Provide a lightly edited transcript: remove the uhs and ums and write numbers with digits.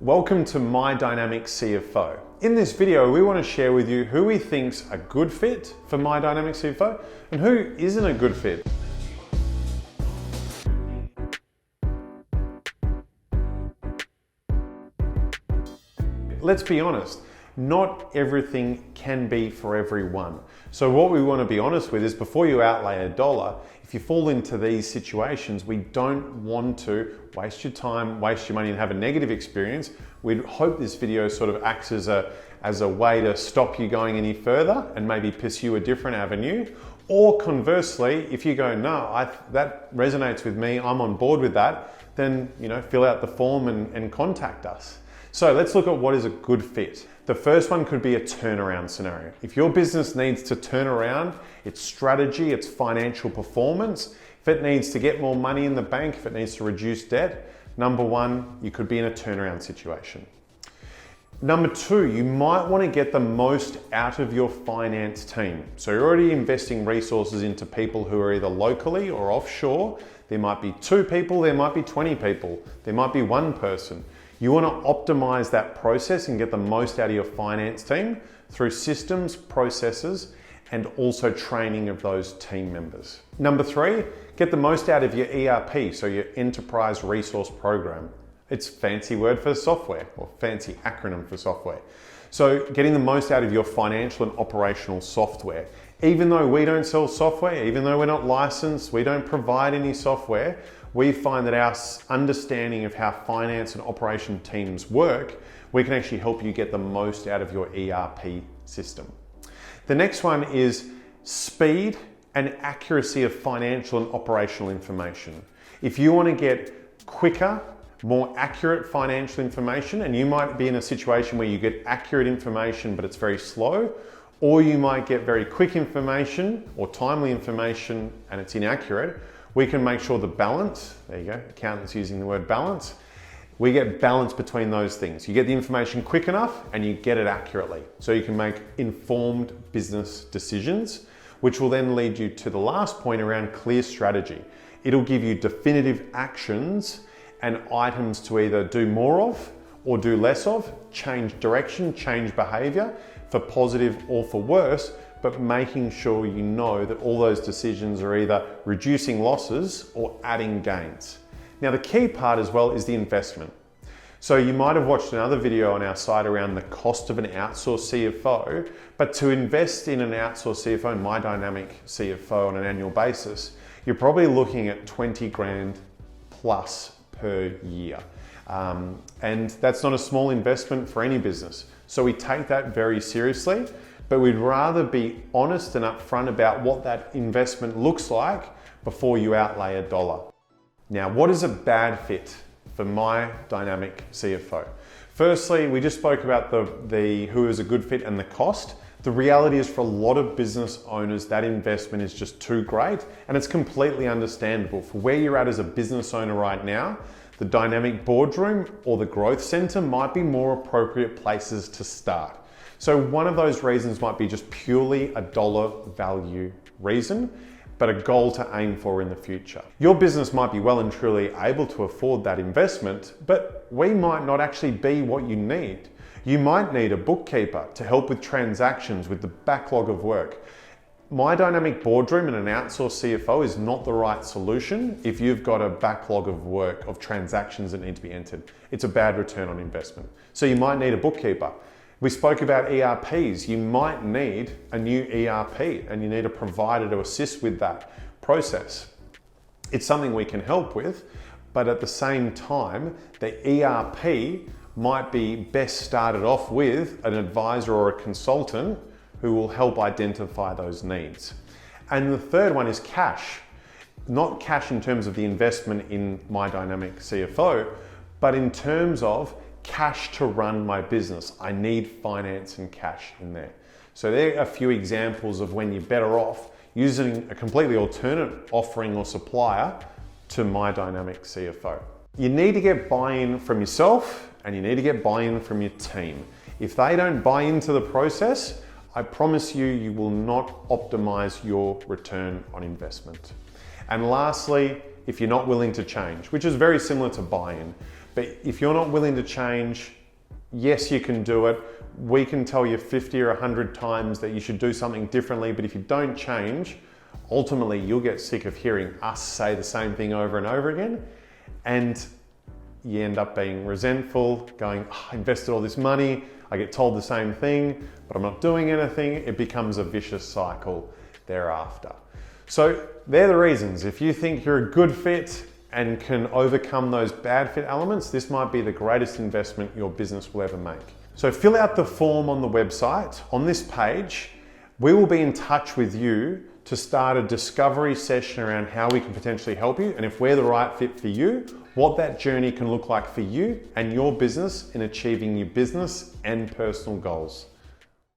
Welcome to My Dynamic CFO. In this video, we want to share with you who we think's a good fit for My Dynamic CFO and who isn't a good fit. Let's be honest, not everything can be for everyone. So what we want to be honest with is before you outlay a dollar, if you fall into these situations, we don't want to waste your time, waste your money and have a negative experience. We'd hope this video sort of acts as a way to stop you going any further and maybe pursue a different avenue. Or conversely, if you go, no, that resonates with me, I'm on board with that, then fill out the form and contact us. So let's look at what is a good fit. The first one could be a turnaround scenario. If your business needs to turn around its strategy, its financial performance, if it needs to get more money in the bank, if it needs to reduce debt, number one, you could be in a turnaround situation. Number two, you might want to get the most out of your finance team. So you're already investing resources into people who are either locally or offshore. There might be 2 people, there might be 20 people, there might be 1 person. You want to optimize that process and get the most out of your finance team through systems, processes, and also training of those team members. Number 3, get the most out of your ERP, so your Enterprise Resource Program. It's a fancy word for software, or fancy acronym for software. So getting the most out of your financial and operational software. Even though we don't sell software, even though we're not licensed, we don't provide any software, we find that our understanding of how finance and operation teams work, we can actually help you get the most out of your ERP system. The next one is speed and accuracy of financial and operational information. If you want to get quicker, more accurate financial information, and you might be in a situation where you get accurate information but it's very slow, or you might get very quick information or timely information and it's inaccurate, we can make sure the balance, there you go, accountants using the word balance, we get balance between those things. You get the information quick enough and you get it accurately. So you can make informed business decisions, which will then lead you to the last point around clear strategy. It'll give you definitive actions and items to either do more of or do less of, change direction, change behavior for positive or for worse, but making sure you know that all those decisions are either reducing losses or adding gains. Now the key part as well is the investment. So you might have watched another video on our site around the cost of an outsourced CFO, but to invest in an outsourced CFO, My Dynamic CFO on an annual basis, you're probably looking at 20 grand plus per year. And that's not a small investment for any business. So we take that very seriously, but we'd rather be honest and upfront about what that investment looks like before you outlay a dollar. Now, what is a bad fit for My Dynamic CFO? Firstly, we just spoke about the who is a good fit and the cost. The reality is for a lot of business owners, that investment is just too great, and it's completely understandable. For where you're at as a business owner right now, the dynamic boardroom or the growth center might be more appropriate places to start. So one of those reasons might be just purely a dollar value reason, but a goal to aim for in the future. Your business might be well and truly able to afford that investment, but we might not actually be what you need. You might need a bookkeeper to help with transactions, with the backlog of work. My Dynamic Boardroom and an outsourced CFO is not the right solution if you've got a backlog of work, of transactions that need to be entered. It's a bad return on investment. So you might need a bookkeeper. We spoke about ERPs. You might need a new ERP and you need a provider to assist with that process. It's something we can help with, but at the same time, the ERP might be best started off with an advisor or a consultant who will help identify those needs. And the third one is cash. Not cash in terms of the investment in My Dynamic CFO, but in terms of cash to run my business. I need finance and cash in there. So there are a few examples of when you're better off using a completely alternate offering or supplier to My Dynamic CFO. You need to get buy-in from yourself and you need to get buy-in from your team. If they don't buy into the process, I promise you, you will not optimize your return on investment. And lastly, if you're not willing to change, which is very similar to buy-in, But if you're not willing to change, yes, you can do it. We can tell you 50 or 100 times that you should do something differently, but if you don't change, ultimately you'll get sick of hearing us say the same thing over and over again, and you end up being resentful, going, oh, I invested all this money, I get told the same thing, but I'm not doing anything. It becomes a vicious cycle thereafter. So they're the reasons. If you think you're a good fit and can overcome those bad fit elements, this might be the greatest investment your business will ever make. So fill out the form on the website. On this page, we will be in touch with you to start a discovery session around how we can potentially help you, and if we're the right fit for you, what that journey can look like for you and your business in achieving your business and personal goals.